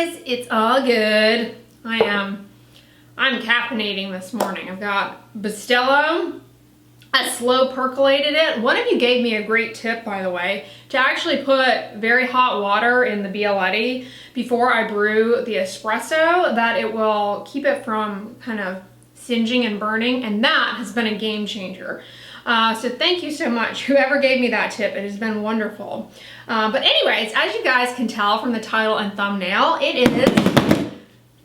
guys, it's all good. I'm caffeinating this morning. I've got Bustelo. I slow percolated it. One of you gave me a great tip, by the way, to actually put very hot water in the Bialetti before I brew the espresso, that it will keep it from kind of singeing and burning, and that has been a game changer. So thank you so much, whoever gave me that tip. It has been wonderful. But anyways, as you guys can tell from the title and thumbnail, it is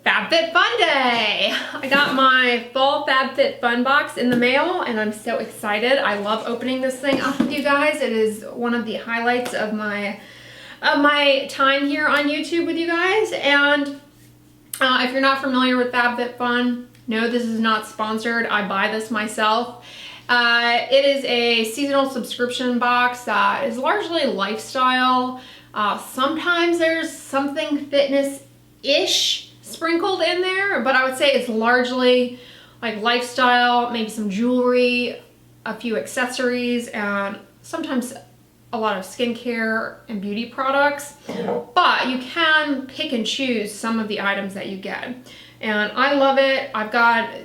Fabfitfun Day. I got my fall Fabfitfun box in the mail and I'm so excited. I love opening this thing up with you guys. It is one of the highlights of my time here on YouTube with you guys. And if you're not familiar with Fabfitfun, no, this is not sponsored. I buy this myself. It is a seasonal subscription box that is largely lifestyle. Sometimes there's something fitness-ish sprinkled in there, but I would say it's largely like lifestyle, maybe some jewelry, a few accessories, and sometimes a lot of skincare and beauty products. But you can pick and choose some of the items that you get. And I love it. I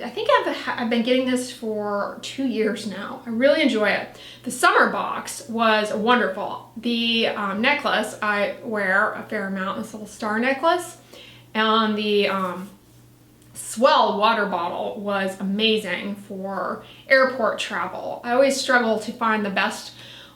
think I've been getting this for 2 years now. I really enjoy it. The summer box was wonderful. The necklace, I wear a fair amount, this little star necklace. And the Swell water bottle was amazing for airport travel. I always struggle to find the best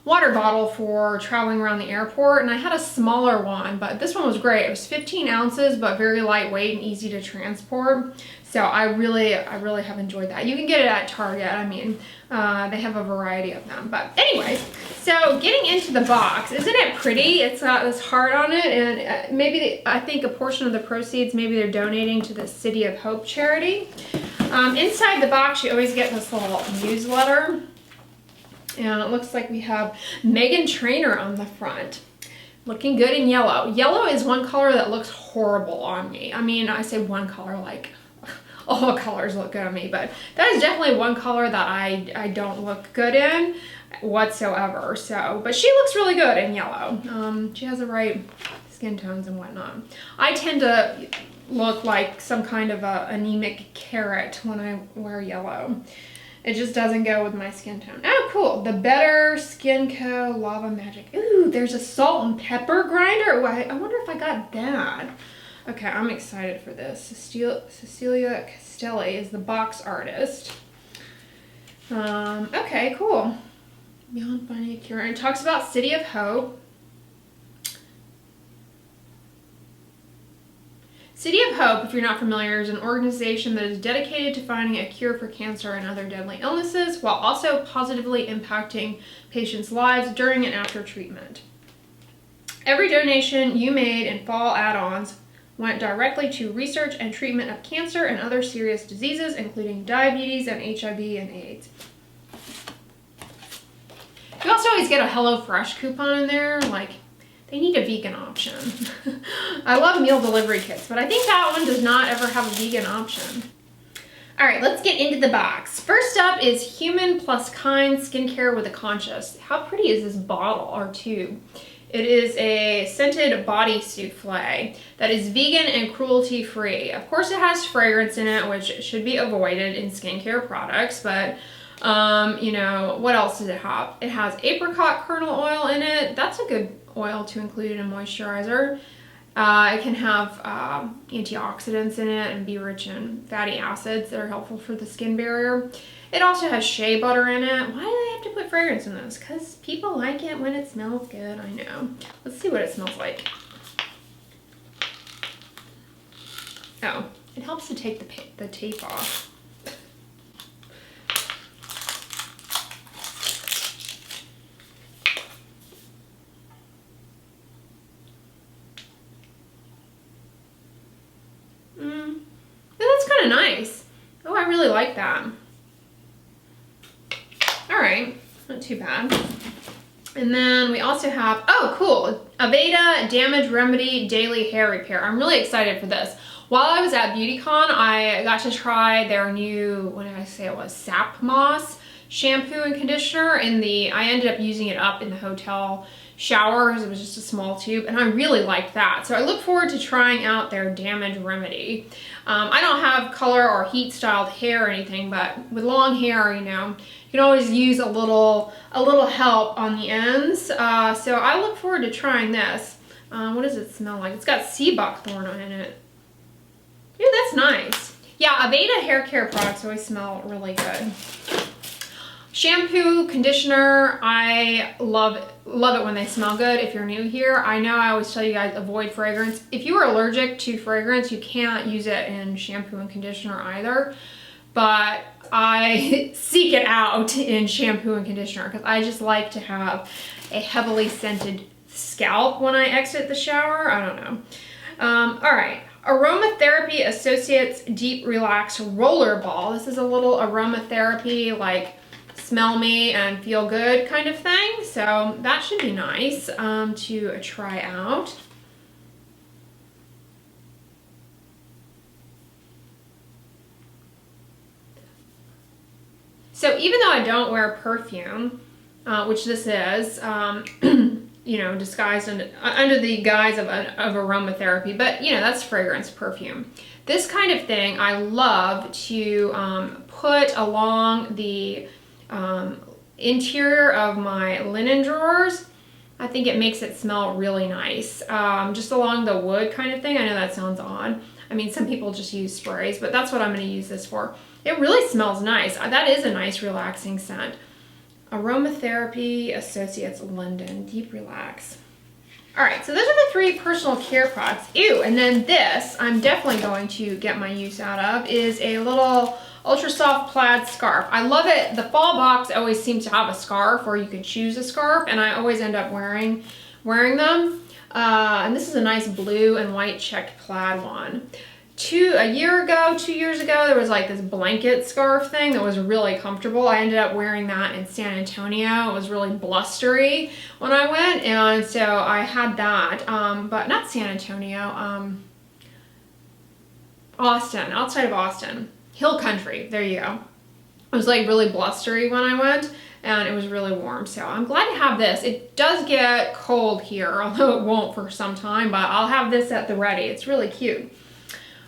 water bottle for traveling around the airport, and I had a smaller one, but this one was great. It was 15 ounces, but very lightweight and easy to transport. So I really have enjoyed that. You can get it at Target. I mean, they have a variety of them. But anyways, so getting into the box, isn't it pretty? It's got this heart on it, and I think a portion of the proceeds, maybe they're donating to the City of Hope charity. Inside the box, you always get this little newsletter. And it looks like we have Meghan Trainor on the front. Looking good in yellow. Yellow is one color that looks horrible on me. I mean, I say one color like all colors look good on me, but that is definitely one color that I don't look good in whatsoever. So, but she looks really good in yellow. She has the right skin tones and whatnot. I tend to look like some kind of a anemic carrot when I wear yellow. It just doesn't go with my skin tone. Oh, cool. The Better Skin Co. Lava Magic. Ooh, there's a salt and pepper grinder. I wonder if I got that. Okay, I'm excited for this. Cecilia Castelli is the box artist. Okay, cool. Beyond Finding a Cure. And it talks about City of Hope. City of Hope, if you're not familiar, is an organization that is dedicated to finding a cure for cancer and other deadly illnesses while also positively impacting patients' lives during and after treatment. Every donation you made in fall add-ons went directly to research and treatment of cancer and other serious diseases, including diabetes and HIV and AIDS. You also always get a HelloFresh coupon in there, like, they need a vegan option. I love meal delivery kits, but I think that one does not ever have a vegan option. All right, let's get into the box. First up is Human Plus Kind Skincare with a Conscious. How pretty is this bottle or tube? It is a scented body souffle that is vegan and cruelty-free. Of course, it has fragrance in it, which should be avoided in skincare products, but you know, what else does it have? It has apricot kernel oil in it. That's a good oil to include in a moisturizer. It can have antioxidants in it and be rich in fatty acids that are helpful for the skin barrier. It also has shea butter in it. Why do they have to put fragrance in this? Because people like it when it smells good, I know. Let's see what it smells like. Oh, it helps to take the tape off. That's kind of nice. Oh, I really like that. All right, not too bad. And then we also have, oh cool, Aveda Damage Remedy Daily Hair Repair. I'm really excited for this. While I was at BeautyCon, I got to try their new, what did I say it was, Sap Moss shampoo and conditioner. I ended up using it up in the hotel shower, because it was just a small tube, and I really liked that. So I look forward to trying out their Damage Remedy. I don't have color or heat styled hair or anything, but with long hair, you know, you can always use a little help on the ends. So I look forward to trying this. What does it smell like? It's got sea buckthorn in it. Ooh, that's nice. Yeah, Aveda hair care products always smell really good. Shampoo, conditioner, I love it when they smell good. If you're new here, I know I always tell you guys avoid fragrance. If you are allergic to fragrance, you can't use it in shampoo and conditioner either. But I seek it out in shampoo and conditioner because I just like to have a heavily scented scalp when I exit the shower. I don't know. All right. Aromatherapy Associates Deep Relax Rollerball. This is a little aromatherapy, like smell me and feel good kind of thing. So that should be nice to try out. So even though I don't wear perfume, which this is, you know, disguised under the guise of aromatherapy, but you know, that's fragrance perfume. This kind of thing I love to put along the interior of my linen drawers. I think it makes it smell really nice. Just along the wood kind of thing. I know that sounds odd. I mean, some people just use sprays, but that's what I'm going to use this for. It really smells nice. That is a nice relaxing scent. Aromatherapy Associates London Deep Relax. All right, so those are the 3 personal care products. Ew, and then this, I'm definitely going to get my use out of, is a little ultra soft plaid scarf. I love it. The fall box always seems to have a scarf, or you could choose a scarf, and I always end up wearing them. And this is a nice blue and white checked plaid one. 2 years ago, there was like this blanket scarf thing that was really comfortable. I ended up wearing that in San Antonio. It was really blustery when I went, and so I had that, but not San Antonio, Austin, outside of Austin, Hill Country, there you go. It was like really blustery when I went, and it was really warm, so I'm glad to have this. It does get cold here, although it won't for some time, but I'll have this at the ready. It's really cute.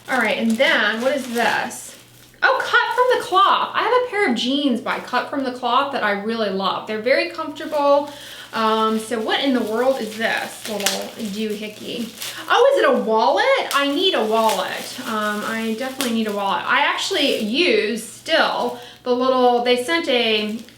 All right, and then what is this? Oh, Cut From the Cloth. I have a pair of jeans by Cut From the Cloth that I really love. They're very comfortable. So what in the world is this little doohickey? Oh, is it a wallet? I need a wallet. I definitely need a wallet. I actually use still the little, they sent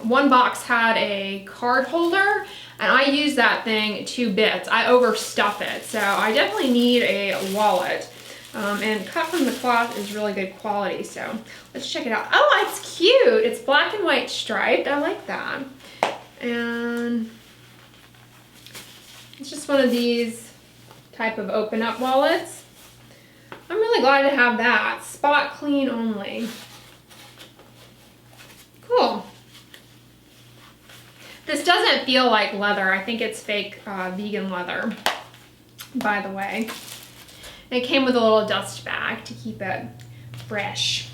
one box had a card holder, and I use that thing 2 bits. I overstuff it, so I definitely need a wallet. And Cut From the Cloth is really good quality, so let's check it out. Oh, it's cute. It's black and white striped. I like that. And it's just one of these type of open up wallets. I'm really glad to have that. Spot clean only. Cool. This doesn't feel like leather. I think it's fake vegan leather, by the way. It came with a little dust bag to keep it fresh.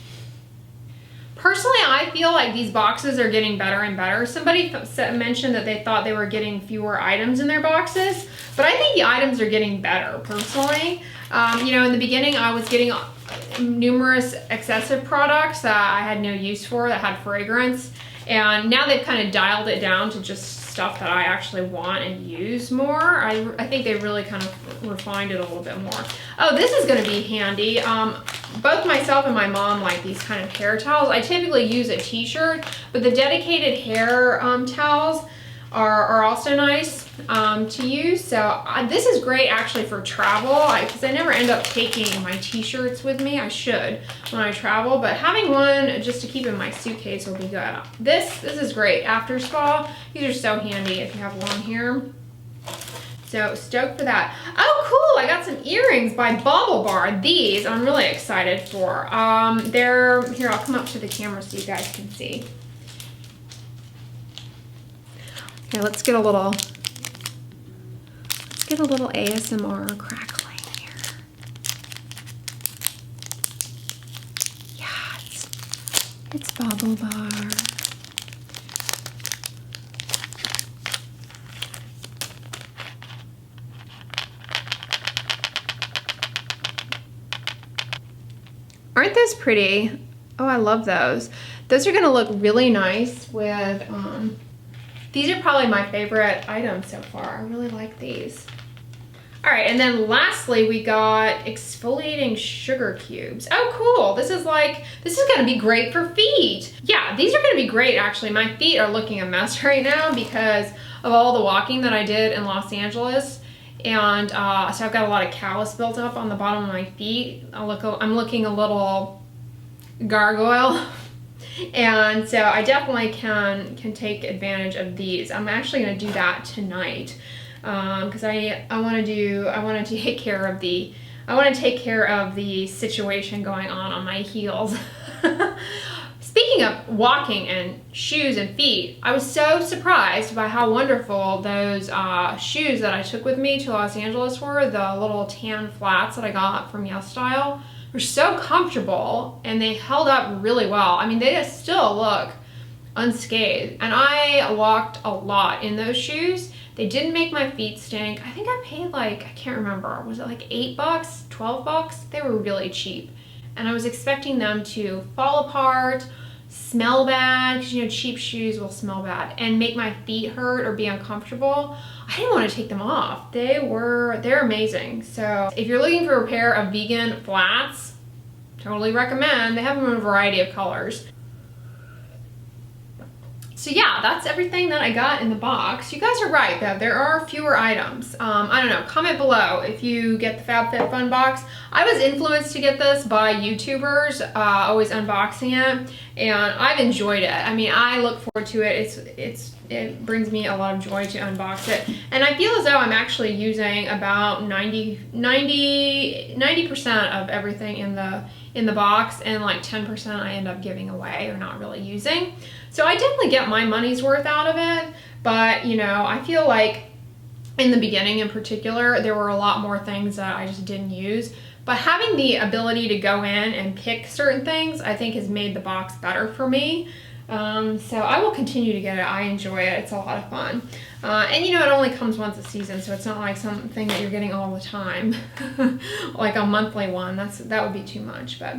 Personally, I feel like these boxes are getting better and better. Somebody mentioned that they thought they were getting fewer items in their boxes, but I think the items are getting better, personally. You know, in the beginning, I was getting numerous excessive products that I had no use for that had fragrance, and now they've kind of dialed it down to just stuff that I actually want and use more. I think they really kind of refined it a little bit more. Oh, this is going to be handy. Both myself and my mom like these kind of hair towels. I typically use a t-shirt, but the dedicated hair towels are also nice to use. So this is great actually for travel, because I never end up taking my t-shirts with me. I should when I travel, but having one just to keep in my suitcase will be good. This is great after spa. These are so handy if you have long hair. So stoked for that. Oh, cool, I got some earrings by Bauble Bar. These I'm really excited for. They're, here, I'll come up to the camera so you guys can see. Okay, let's get a little ASMR crackling here. Yes, it's Bauble Bar. Aren't those pretty? Oh, I love those. Those are gonna look really nice with, these are probably my favorite items so far. I really like these. All right, and then lastly, we got exfoliating sugar cubes. Oh, cool. This is gonna be great for feet. Yeah, these are gonna be great, actually. My feet are looking a mess right now because of all the walking that I did in Los Angeles. And so I've got a lot of callus built up on the bottom of my feet. I'm looking a little gargoyle. And so I definitely can take advantage of these. I'm actually gonna do that tonight because I want to take care of the situation going on my heels. Speaking of walking and shoes and feet, I was so surprised by how wonderful those shoes that I took with me to Los Angeles were, the little tan flats that I got from YesStyle. Were so comfortable and they held up really well. I mean, they just still look unscathed. And I walked a lot in those shoes. They didn't make my feet stink. I think I paid I can't remember, was it like $8, $12? They were really cheap. And I was expecting them to fall apart, smell bad, because cheap shoes will smell bad, and make my feet hurt or be uncomfortable. I didn't want to take them off. They're amazing. So if you're looking for a pair of vegan flats, totally recommend. They have them in a variety of colors. So yeah, that's everything that I got in the box. You guys are right though, there are fewer items. I don't know, comment below if you get the FabFitFun box. I was influenced to get this by YouTubers, always unboxing it, and I've enjoyed it. I mean, I look forward to it. It brings me a lot of joy to unbox it. And I feel as though I'm actually using about 90% of everything in the box, and like 10% I end up giving away or not really using. So I definitely get my money's worth out of it, but I feel like in the beginning in particular, there were a lot more things that I just didn't use. But having the ability to go in and pick certain things, I think has made the box better for me. So I will continue to get it. I enjoy it. It's a lot of fun. And it only comes once a season, so it's not like something that you're getting all the time, like a monthly one. That would be too much. But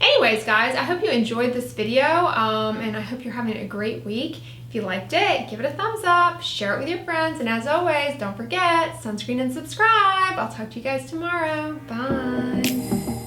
anyways, guys, I hope you enjoyed this video, and I hope you're having a great week. If you liked it, give it a thumbs up, share it with your friends, and as always, don't forget, sunscreen and subscribe. I'll talk to you guys tomorrow. Bye.